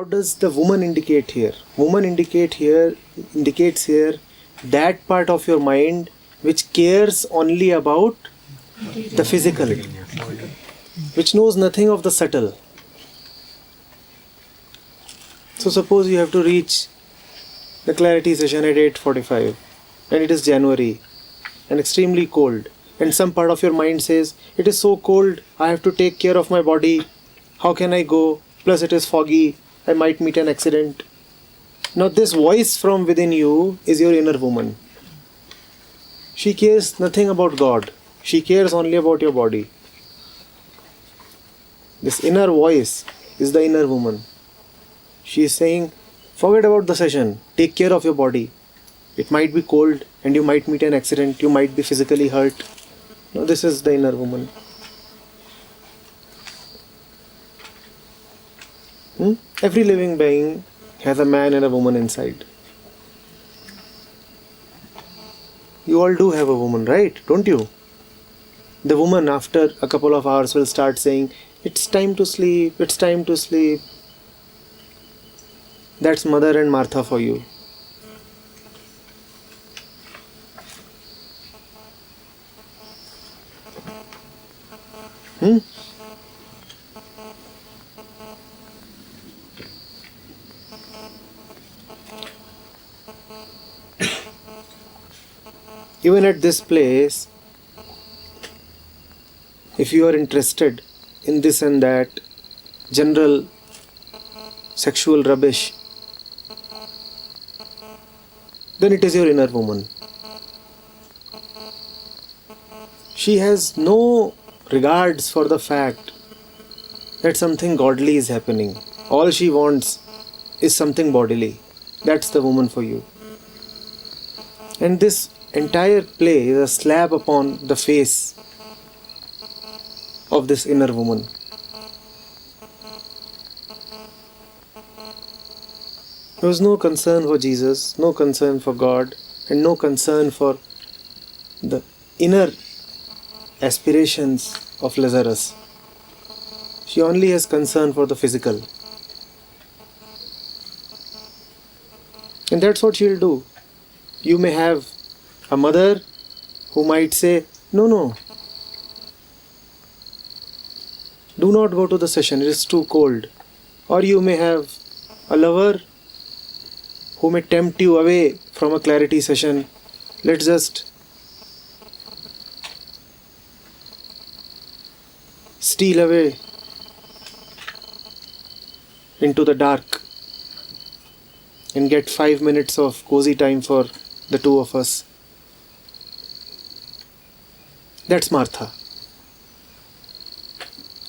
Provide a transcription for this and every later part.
What does the woman indicate here? Woman indicates here that part of your mind which cares only about the physical, which knows nothing of the subtle. So suppose you have to reach the clarity session at 8:45 and it is January and extremely cold, and some part of your mind says, it is so cold, I have to take care of my body, how can I go, plus it is foggy, I might meet an accident. Now this voice from within you is your inner woman. She cares nothing about God, she cares only about your body. This inner voice is the inner woman. She is saying, forget about the session, take care of your body. It might be cold and you might meet an accident, you might be physically hurt. No, this is the inner woman. Every living being has a man and a woman inside. You all do have a woman, right? Don't you? The woman after a couple of hours will start saying, it's time to sleep, it's time to sleep. That's Mother and Martha for you. Even at this place, if you are interested in this and that general sexual rubbish, then it is your inner woman. She has no regards for the fact that something godly is happening. All she wants is something bodily. That's the woman for you. And this entire play is a slap upon the face of this inner woman. There was no concern for Jesus, no concern for God, and no concern for the inner aspirations of Lazarus. She only has concern for the physical. And that's what she'll do. You may have a mother who might say, no, do not go to the session, it is too cold. Or you may have a lover who may tempt you away from a clarity session. Let's just steal away into the dark and get 5 minutes of cozy time for the two of us. That's Martha.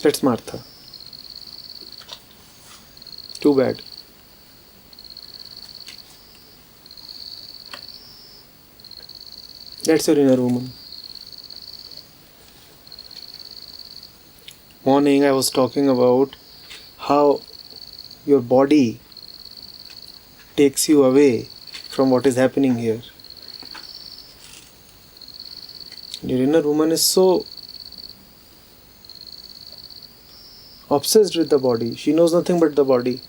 That's Martha. Too bad. That's your inner woman. Morning I was talking about how your body takes you away from what is happening here. Your inner woman is so obsessed with the body. She knows nothing but the body.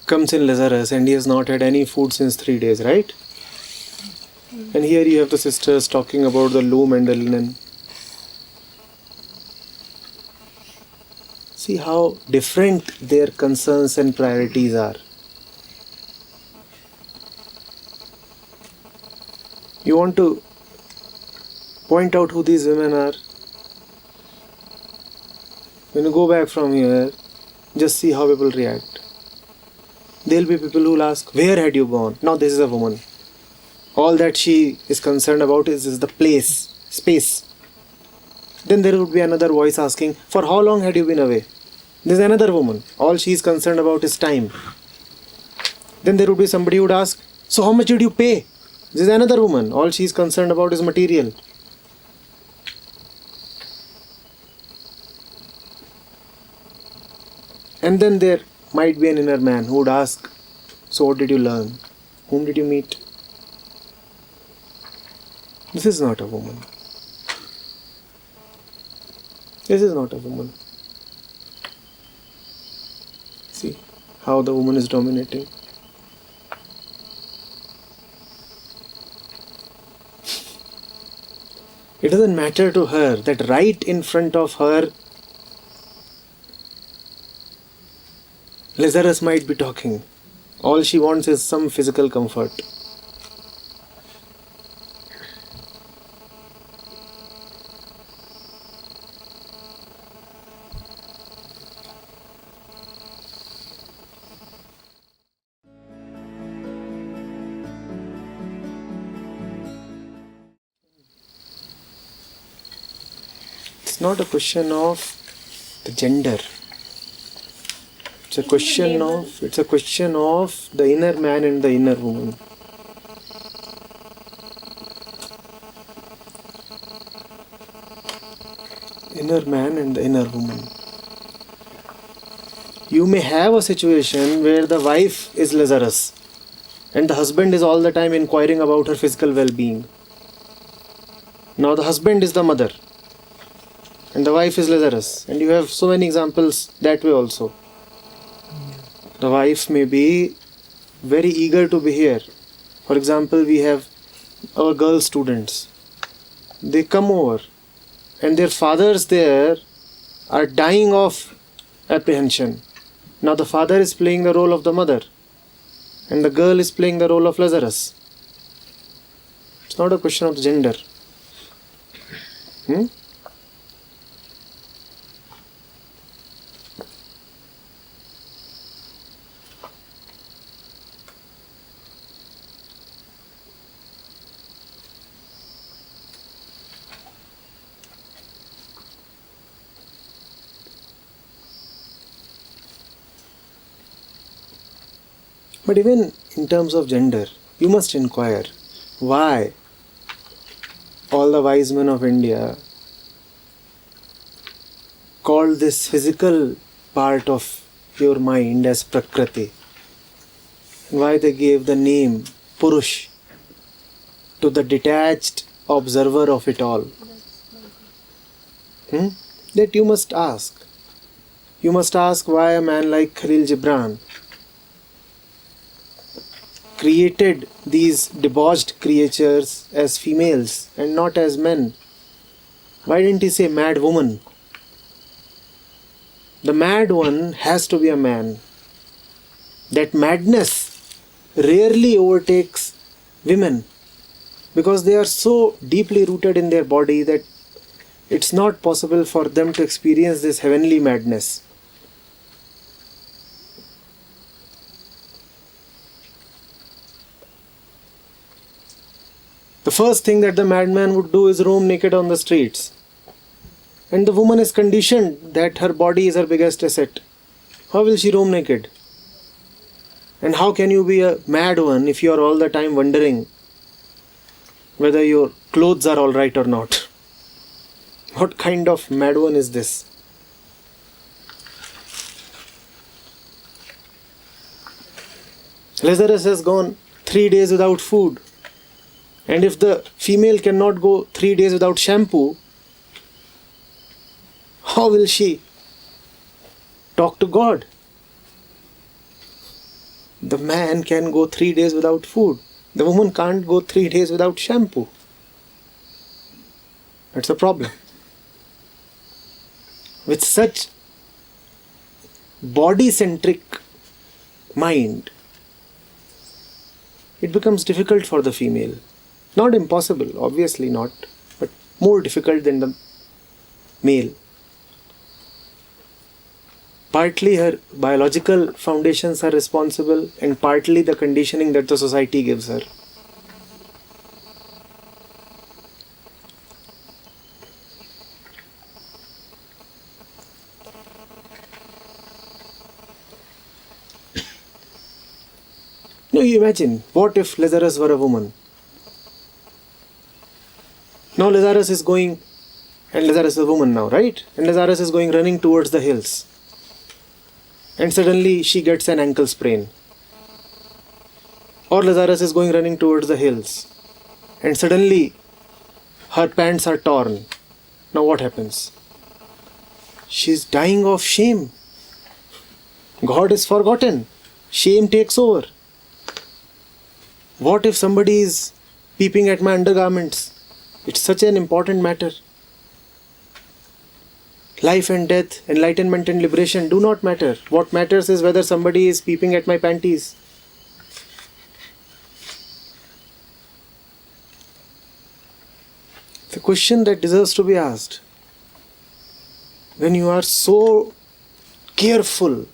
Comes in Lazarus and he has not had any food since 3 days, right? And here you have the sisters talking about the loom and the linen. See how different their concerns and priorities are. You want to point out who these women are? When you go back from here, just see how people react. There will be people who will ask, where had you gone? Now this is a woman. All that she is concerned about is the space. Then there would be another voice asking, for how long had you been away? This is another woman. All she is concerned about is time. Then there would be somebody who would ask, so how much did you pay? This is another woman. All she is concerned about is material. And then there might be an inner man who would ask, so what did you learn? Whom did you meet? This is not a woman. This is not a woman. See how the woman is dominating. It doesn't matter to her that right in front of her Lazarus might be talking. All she wants is some physical comfort. It's not a question of the gender. It's a question of the inner man and the inner woman. Inner man and the inner woman. You may have a situation where the wife is Lazarus and the husband is all the time inquiring about her physical well-being. Now the husband is the mother and the wife is Lazarus, and you have so many examples that way also. The wife may be very eager to be here. For example, we have our girl students. They come over and their fathers there are dying of apprehension. Now the father is playing the role of the mother and the girl is playing the role of Lazarus. It's not a question of gender. But even in terms of gender, you must inquire why all the wise men of India called this physical part of your mind as Prakrati. Why they gave the name Purush to the detached observer of it all. That you must ask. You must ask why a man like Khalil Gibran created these debauched creatures as females and not as men. Why didn't he say mad woman? The mad one has to be a man. That madness rarely overtakes women because they are so deeply rooted in their body that it's not possible for them to experience this heavenly madness. The first thing that the madman would do is roam naked on the streets. And the woman is conditioned that her body is her biggest asset. How will she roam naked? And how can you be a mad one if you are all the time wondering whether your clothes are all right or not? What kind of mad one is this? Lazarus has gone 3 days without food. And if the female cannot go 3 days without shampoo, how will she talk to God? The man can go 3 days without food. The woman can't go 3 days without shampoo. That's a problem. With such body-centric mind, it becomes difficult for the female. Not impossible, obviously not, but more difficult than the male. Partly her biological foundations are responsible and partly the conditioning that the society gives her. Now you imagine, what if Lazarus were a woman? Now Lazarus is going, and Lazarus is a woman now, right? And Lazarus is going running towards the hills. and suddenly she gets an ankle sprain. Or Lazarus is going running towards the hills, and suddenly her pants are torn. Now what happens? She's dying of shame. God is forgotten. Shame takes over. What if somebody is peeping at my undergarments? It's such an important matter. Life and death, enlightenment and liberation do not matter. What matters is whether somebody is peeping at my panties. The question that deserves to be asked. When you are so careful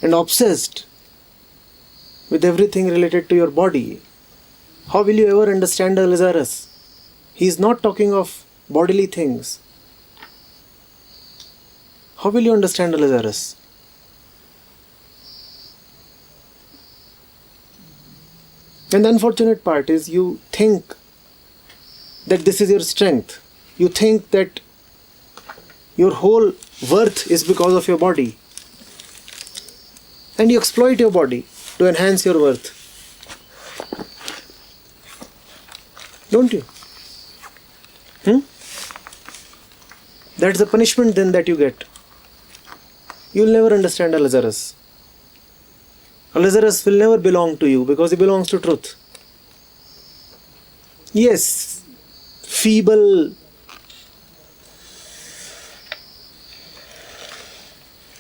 and obsessed with everything related to your body, how will you ever understand a Lazarus? He is not talking of bodily things. How will you understand a Lazarus? And the unfortunate part is you think that this is your strength. You think that your whole worth is because of your body. And you exploit your body to enhance your worth. Don't you? That's the punishment then that you get. You'll never understand a Lazarus. A Lazarus will never belong to you because he belongs to truth. Yes, feeble,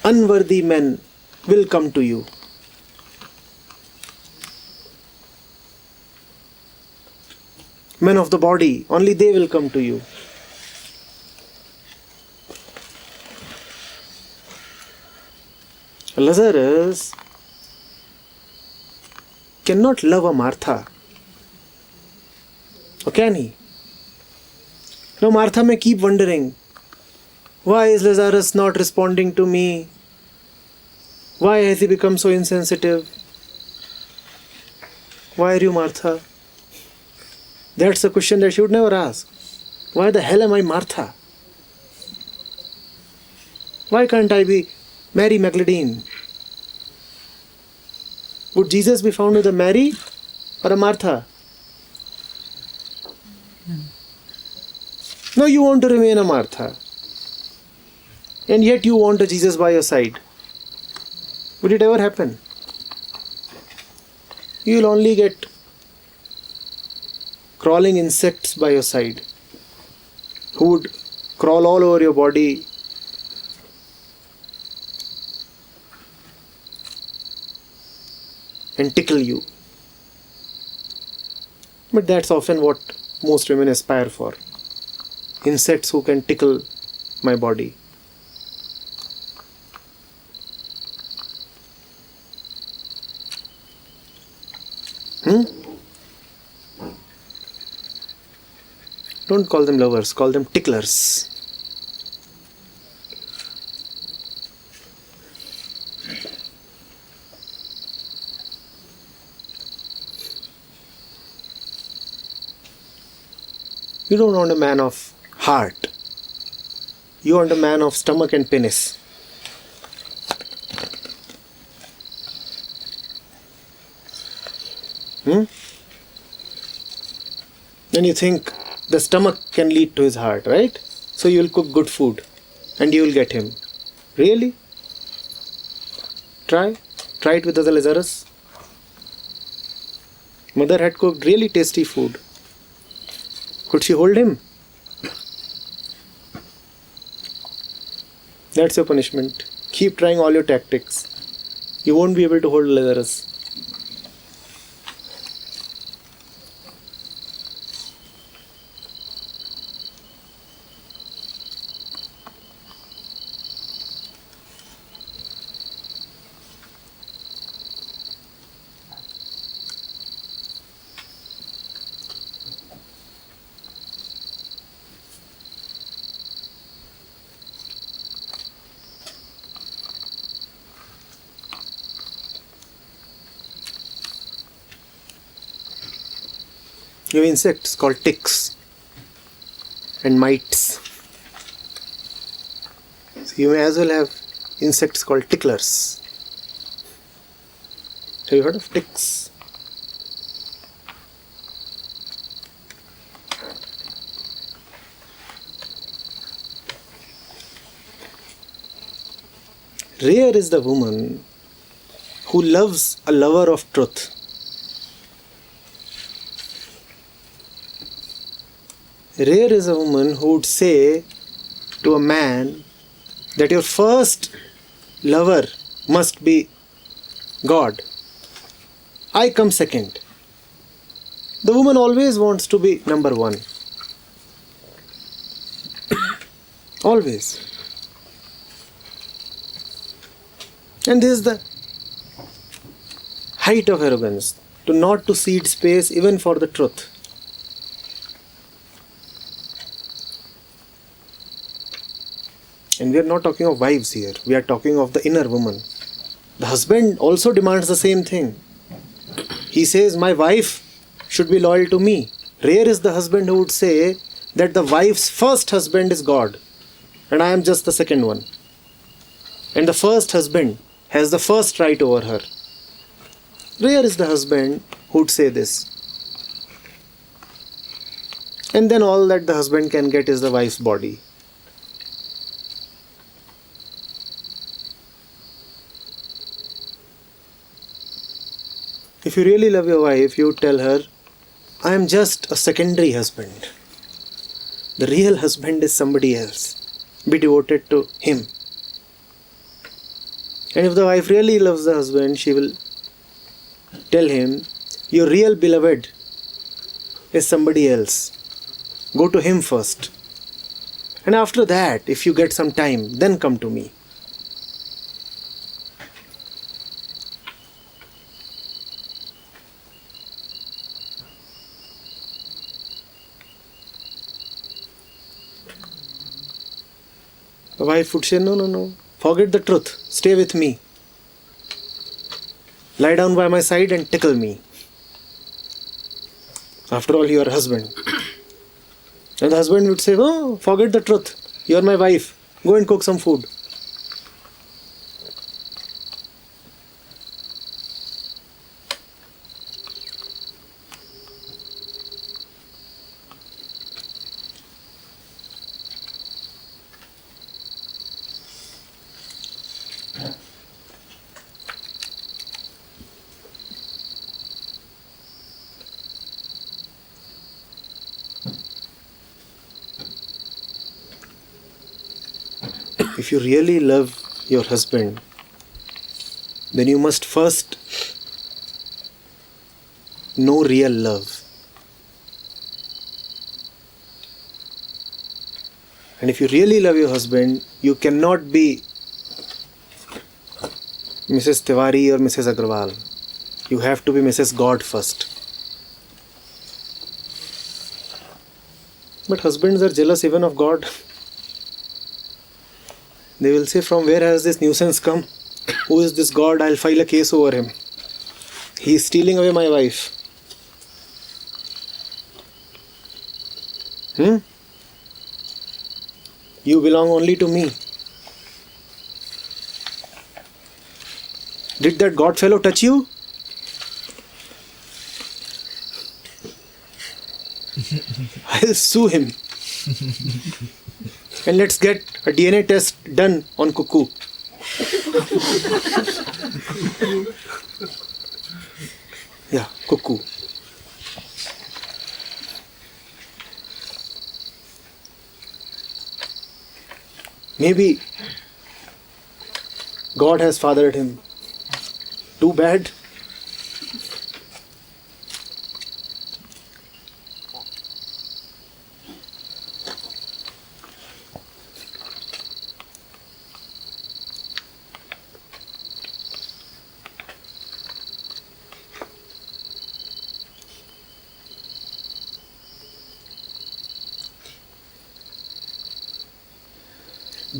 unworthy men will come to you. Men of the body, only they will come to you. Lazarus cannot love a Martha. Or can he? Now Martha may keep wondering, why is Lazarus not responding to me? Why has he become so insensitive? Why are you Martha? That's a question that she would never ask. Why the hell am I Martha? Why can't I be Mary Magdalene? Would Jesus be found with a Mary or a Martha? No, you want to remain a Martha. And yet you want a Jesus by your side. Would it ever happen? You will only get crawling insects by your side who would crawl all over your body and tickle you. But that's often what most women aspire for. Insects who can tickle my body. Don't call them lovers, call them ticklers. You don't want a man of heart. You want a man of stomach and penis. Then you think the stomach can lead to his heart, right? So you will cook good food and you will get him. Really? Try it with the Lazarus. Mother had cooked really tasty food. Could she hold him? That's your punishment. Keep trying all your tactics. You won't be able to hold Lazarus. You have insects called ticks and mites. You may as well have insects called ticklers. Have you heard of ticks? Rare is the woman who loves a lover of truth. Rare is a woman who would say to a man that your first lover must be God. I come second. The woman always wants to be number one. Always. And this is the height of arrogance, to not to cede space even for the truth. And we are not talking of wives here, we are talking of the inner woman. The husband also demands the same thing. He says, my wife should be loyal to me. Rare is the husband who would say that the wife's first husband is God and I am just the second one. And the first husband has the first right over her. Rare is the husband who would say this. And then all that the husband can get is the wife's body. If you really love your wife, you would tell her, I am just a secondary husband. The real husband is somebody else. Be devoted to him. And if the wife really loves the husband, she will tell him, your real beloved is somebody else. Go to him first. And after that, if you get some time, then come to me. The wife would say, no, forget the truth, stay with me. Lie down by my side and tickle me. After all, you are a husband. And the husband would say, oh, forget the truth, you are my wife, go and cook some food. If you really love your husband, then you must first know real love. And if you really love your husband, you cannot be Mrs. Tiwari or Mrs. Agrawal. You have to be Mrs. God first. But husbands are jealous even of God. They will say, from where has this nuisance come? Who is this God? I'll file a case over him. He is stealing away my wife. You belong only to me. Did that God fellow touch you? I'll sue him. And let's get a DNA test done on cuckoo. Yeah, cuckoo. Maybe God has fathered him. Too bad.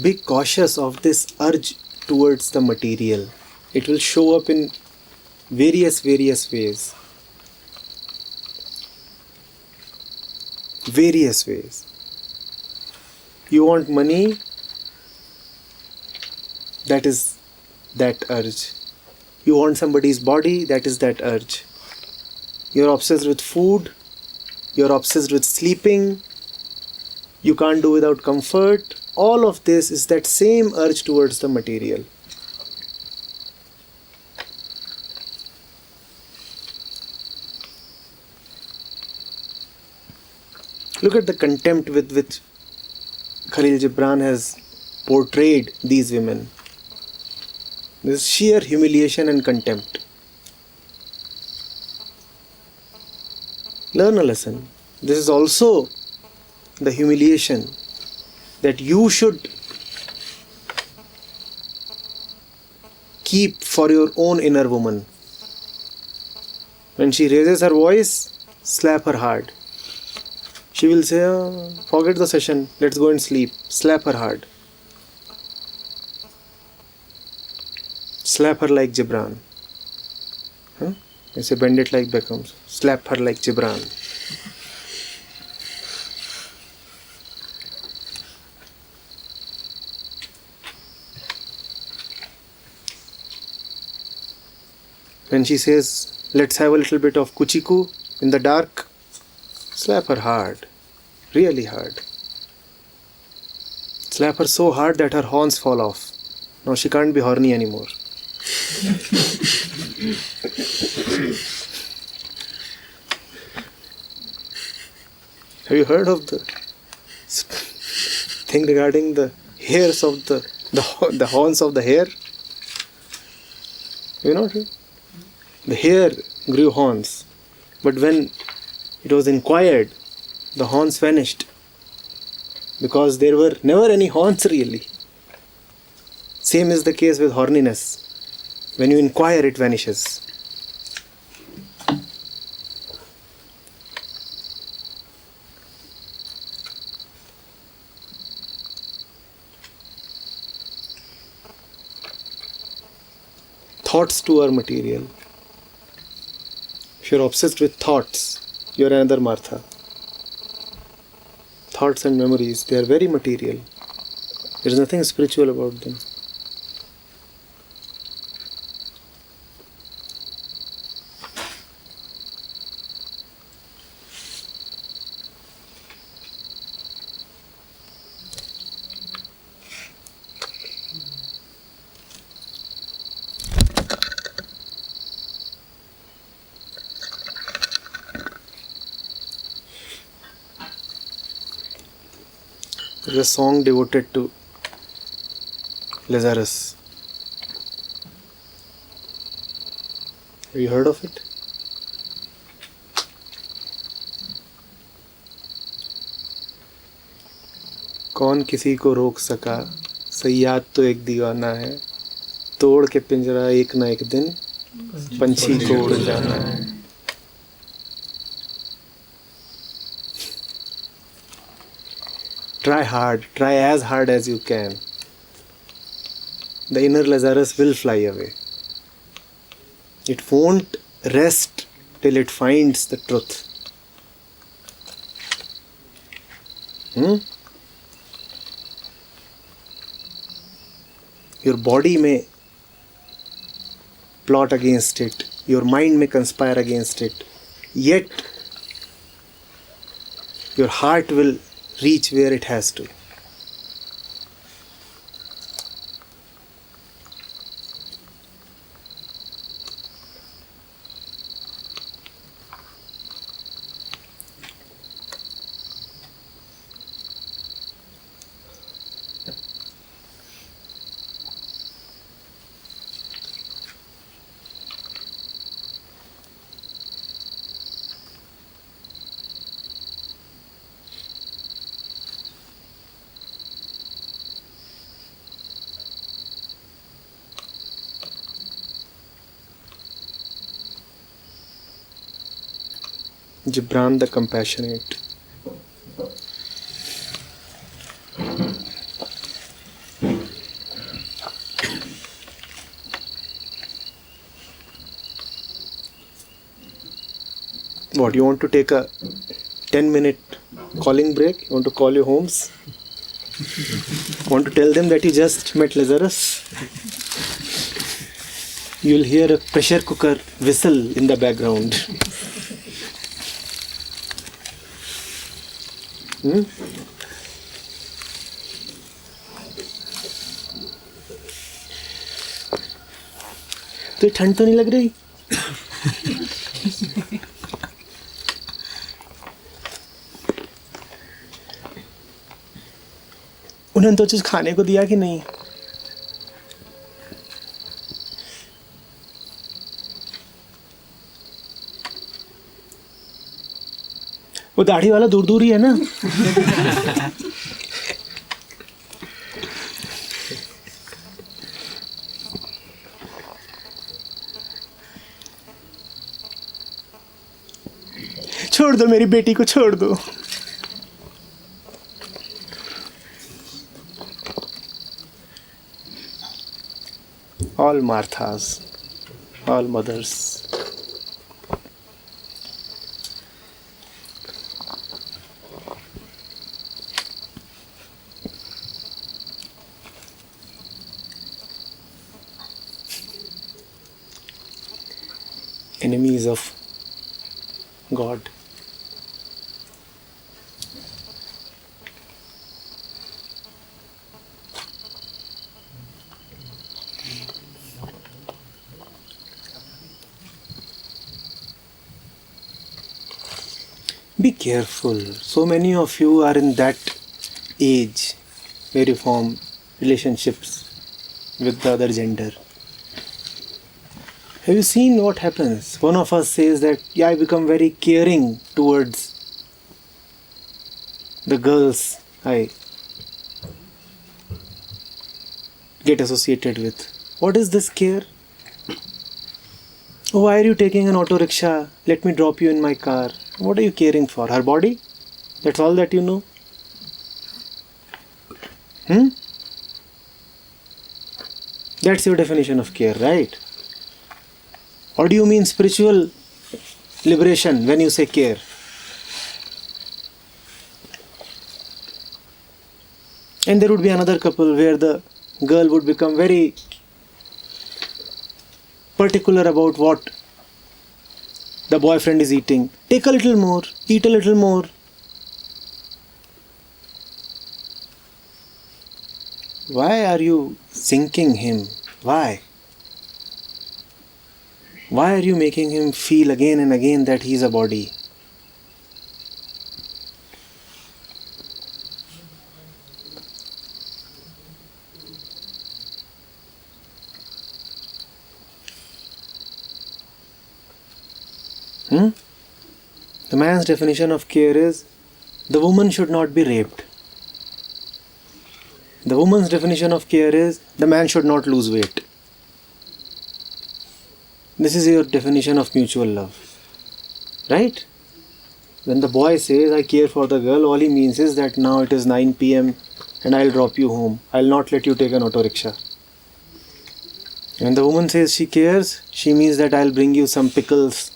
Be cautious of this urge towards the material. It will show up in various ways. Various ways. You want money? that is that urge. You want somebody's body, that is that urge. You're obsessed with food, you're obsessed with sleeping, you can't do without comfort. All of this is that same urge towards the material. Look at the contempt with which Khalil Gibran has portrayed these women. This sheer humiliation and contempt. Learn a lesson. This is also the humiliation that you should keep for your own inner woman. When she raises her voice, slap her hard. She will say, "Oh, forget the session, let's go and sleep." Slap her hard. Slap her like Gibran. I say bend it like Beckham. Slap her like Gibran. When she says, let's have a little bit of kuchiku in the dark, slap her hard. Really hard. Slap her so hard that her horns fall off. Now she can't be horny anymore. Have you heard of the thing regarding the hairs of the horns of the hare? You know, the hare grew horns, but when it was inquired, the horns vanished because there were never any horns really. Same is the case with horniness. When you inquire, it vanishes. Thoughts too are material. If you're obsessed with thoughts, you're another Martha. Thoughts and memories, they are very material. There is nothing spiritual about them. There is a song devoted to Lazarus. Have you heard of it? कौन किसी को रोक सका, सयाद तो एक दीवाना है, तोड़ के पिंजरा एक ना एक दिन पंछी को उड़ जाना है. Try hard, try as hard as you can. The inner Lazarus will fly away. It won't rest till it finds the truth. Your body may plot against it, your mind may conspire against it, yet your heart will reach where it has to. Gibran the Compassionate. What, you want to take a 10-minute calling break? You want to call your homes? Want to tell them that you just met Lazarus? You'll hear a pressure cooker whistle in the background. तो ठंड तो नहीं लग रही? उन्होंने तो कुछ खाने को दिया कि नहीं? वो दाढ़ी वाला दूर दूर ही है ना? छोड़ दो, मेरी बेटी को छोड़ दो. All Marthas, all mothers. Enemies of God. Be careful. So many of you are in that age where you form relationships with the other gender. Have you seen what happens? One of us says that, yeah, I become very caring towards the girls I get associated with. What is this care? Oh, why are you taking an auto rickshaw? Let me drop you in my car. What are you caring for? Her body? That's all that you know? That's your definition of care, right? Or do you mean spiritual liberation when you say care? And there would be another couple where the girl would become very particular about what the boyfriend is eating. Take a little more, eat a little more. Why are you sinking him? Why? Why are you making him feel again and again that he is a body? The man's definition of care is the woman should not be raped. The woman's definition of care is the man should not lose weight. This is your definition of mutual love. Right? When the boy says, I care for the girl, all he means is that now it is 9 p.m. and I'll drop you home. I'll not let you take an auto rickshaw. When the woman says she cares, she means that I'll bring you some pickles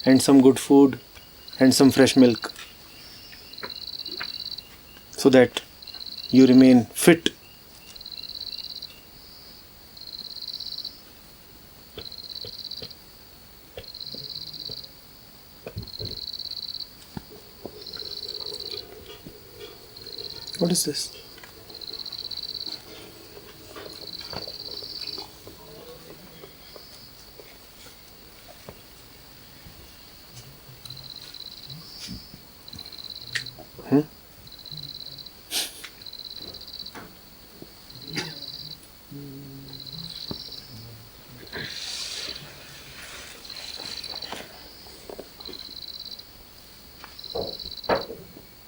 and some good food and some fresh milk so that you remain fit. What is this?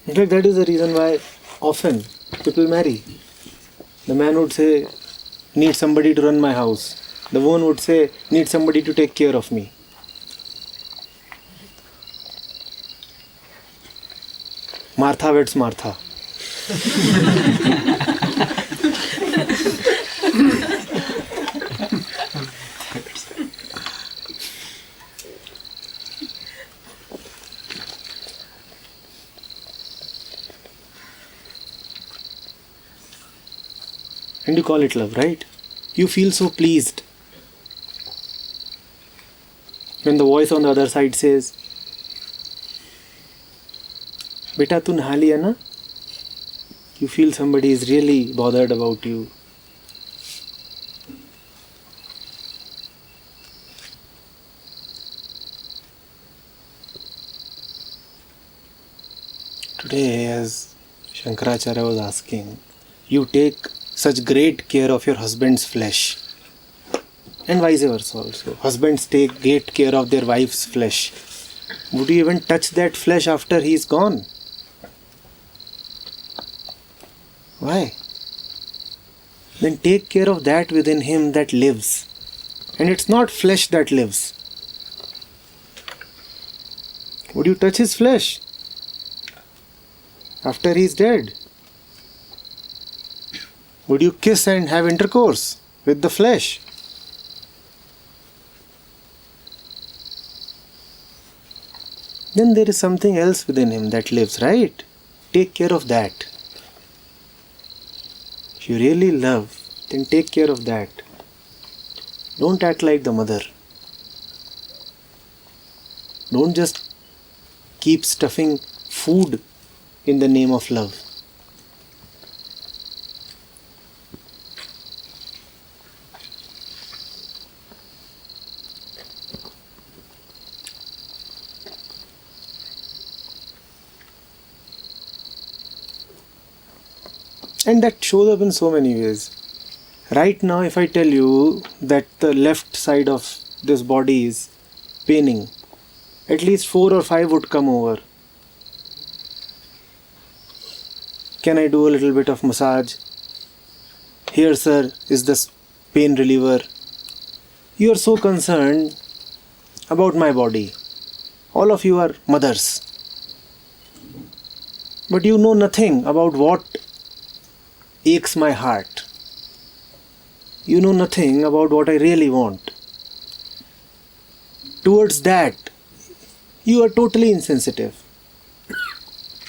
In fact, that is the reason why often people marry. The man would say, need somebody to run my house. The woman would say, need somebody to take care of me. Martha weds Martha. And you call it love, right? You feel so pleased When the voice on the other side says, Beta tu naha liya na? You feel somebody is really bothered about you. Today, as Shankaracharya was asking, you take such great care of your husband's flesh, and vice versa also. Husbands take great care of their wife's flesh. Would you even touch that flesh after he is gone? Why? Then take care of that within him that lives. And it's not flesh that lives. Would you touch his flesh after he is dead? Would you kiss and have intercourse with the flesh? Then there is something else within him that lives, right? Take care of that. If you really love, then take care of that. Don't act like the mother. Don't just keep stuffing food in the name of love. And that shows up in so many ways. Right now, if I tell you that the left side of this body is paining, at least 4 or 5 would come over. Can I do a little bit of massage? Here, sir, is this pain reliever. You are so concerned about my body. All of you are mothers. But you know nothing about what aches my heart. You know nothing about what I really want. Towards that, you are totally insensitive,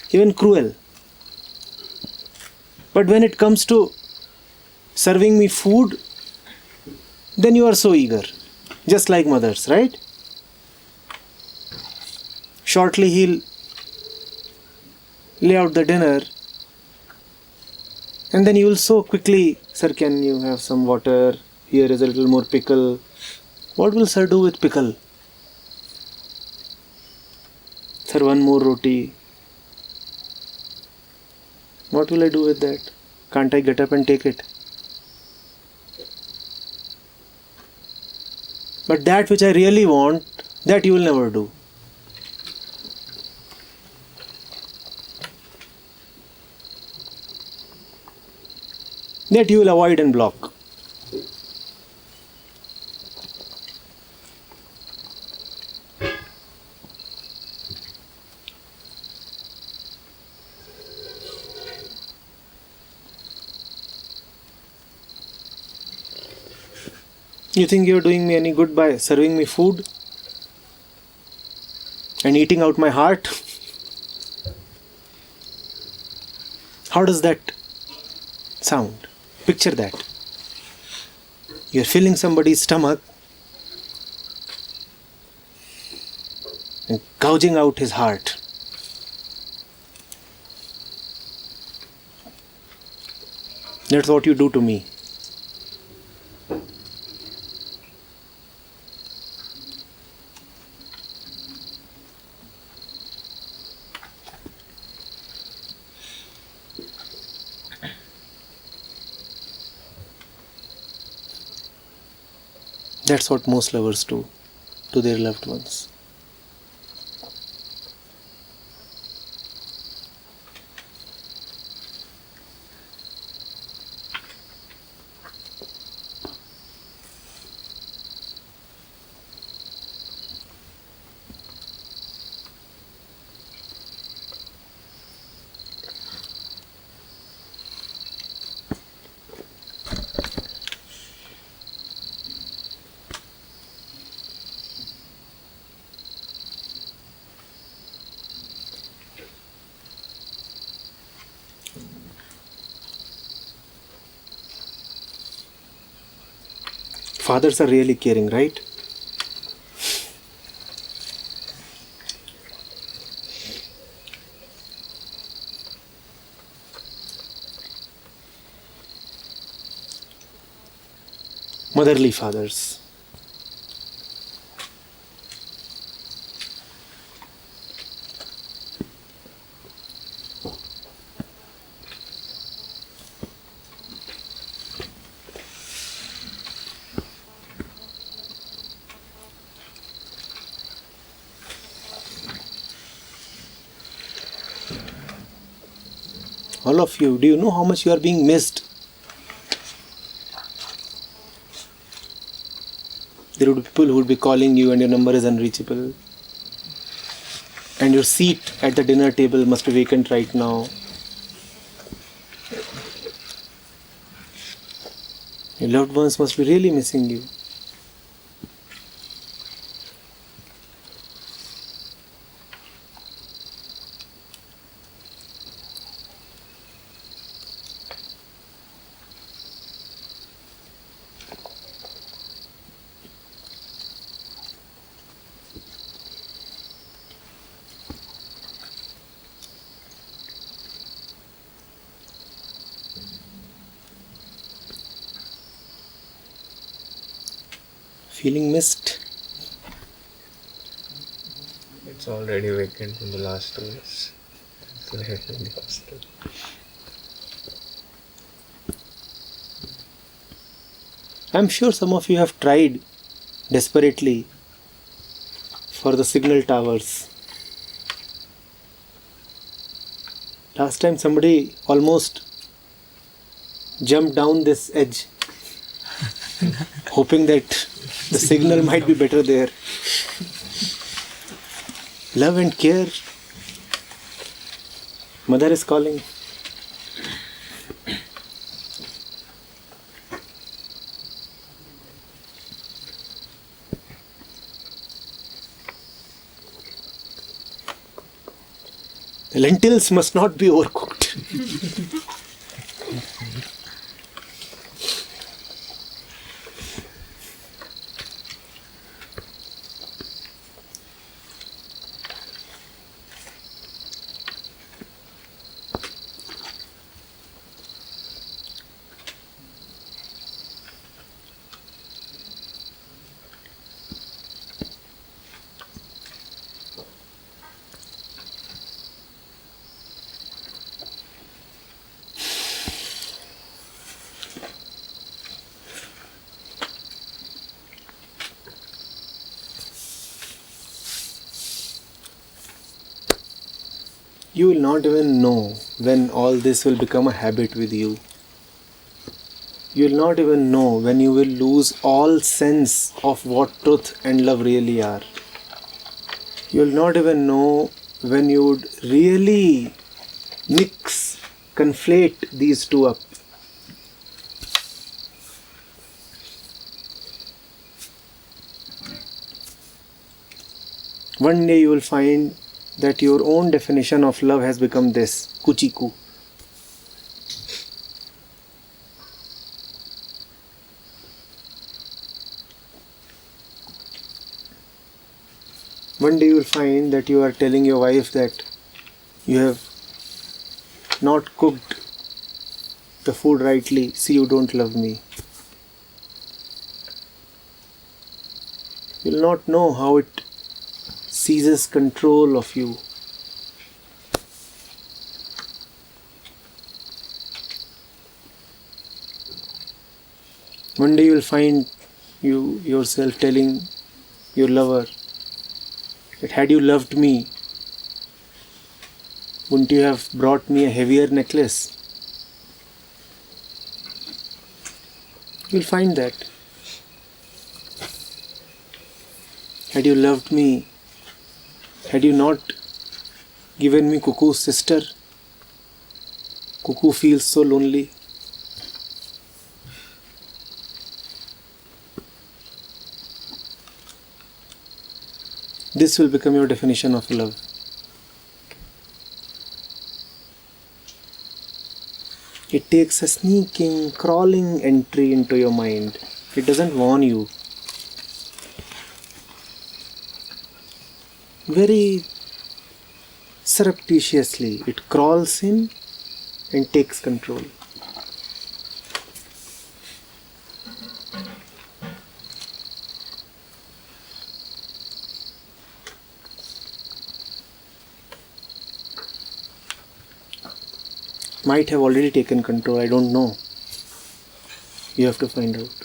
even cruel. But when it comes to serving me food, then you are so eager, just like mothers, right? Shortly he'll lay out the dinner, and then you will so quickly, sir, can you have some water? Here is a little more pickle. What will sir do with pickle? Sir, one more roti. What will I do with that? Can't I get up and take it? But that which I really want, that you will never do. That you will avoid and block. You think you're doing me any good by serving me food and eating out my heart? How does that sound? Picture that. You're filling somebody's stomach and gouging out his heart. That's what you do to me. That's what most lovers do to their loved ones. Fathers are really caring, right? motherly fathers. All of you, do you know how much you are being missed? There would be people who would be calling you and your number is unreachable. And your seat at the dinner table must be vacant right now. Your loved ones must be really missing you. Feeling missed? It's already vacant in the last 2 years. It's left in the hostel. I'm sure some of you have tried desperately for the signal towers. Last time somebody almost jumped down this edge, hoping that the signal might be better there. Love and care. Mother is calling. The lentils must not be overcooked. You will not even know when all this will become a habit with you. You will not even know when you will lose all sense of what truth and love really are. You will not even know when you would really conflate these two up. One day you will find that your own definition of love has become this, kuchiku. One day you will find that you are telling your wife that you have not cooked the food rightly, see you don't love me. You will not know how it seizes control of you. One day you will find yourself telling your lover that had you loved me, wouldn't you have brought me a heavier necklace? You will find that. Had you loved me, had you not given me Cuckoo's sister? Cuckoo feels so lonely. This will become your definition of love. It takes a sneaking, crawling entry into your mind. It doesn't warn you. Very surreptitiously, it crawls in and takes control. might have already taken control. I don't know. You have to find out.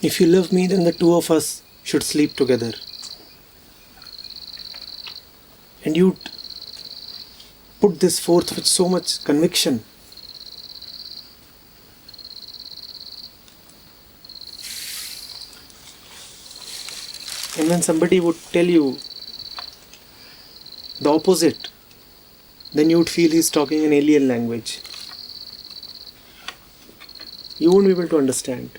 If you love me, then the two of us should sleep together. And you put this forth with so much conviction. And when somebody would tell you the opposite, then you would feel he's talking an alien language. You won't be able to understand.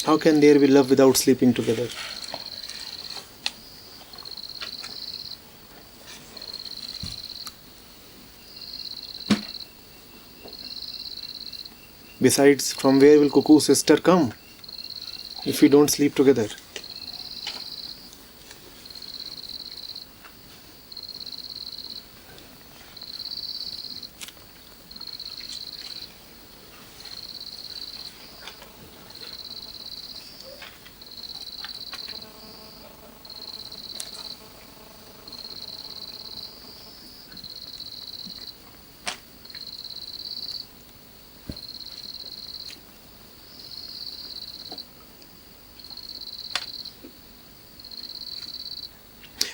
How can there be love without sleeping together? Besides, from where will Cuckoo sister come if we don't sleep together?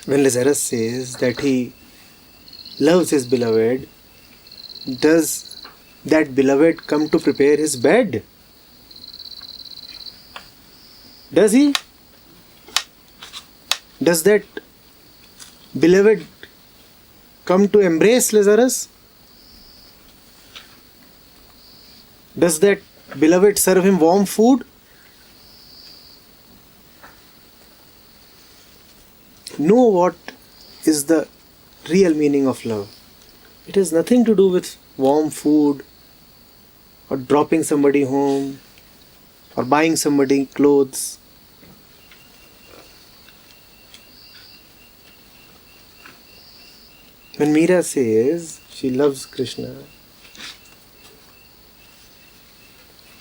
When Lazarus says that he loves his beloved, does that beloved come to prepare his bed? Does he? Does that beloved come to embrace Lazarus? Does that beloved serve him warm food? Know what is the real meaning of love. It has nothing to do with warm food or dropping somebody home or buying somebody clothes. When Meera says she loves Krishna,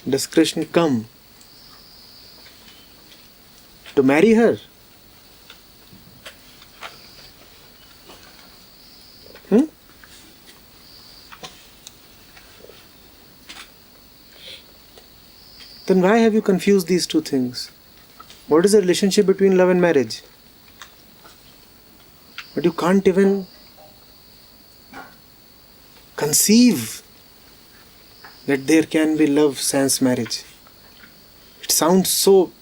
does Krishna come to marry her? Then why have you confused these two things? What is the relationship between love and marriage? But you can't even conceive that there can be love sans marriage. It sounds so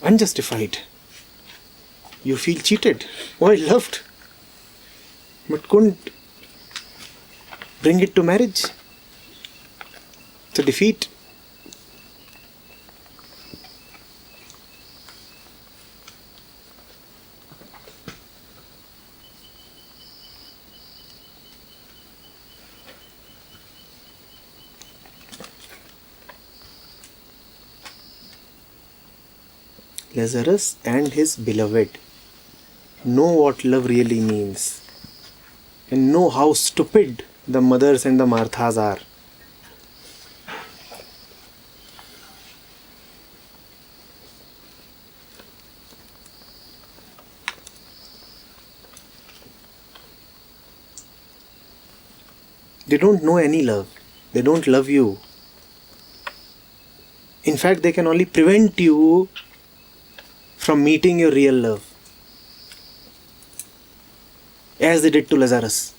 unjustified. You feel cheated. Oh, I loved, but couldn't bring it to marriage. It's a defeat. Lazarus and his beloved know what love really means and know how stupid the mothers and the Marthas are. They don't know any love. They don't love you. In fact, they can only prevent you from meeting your real love, as they did to Lazarus.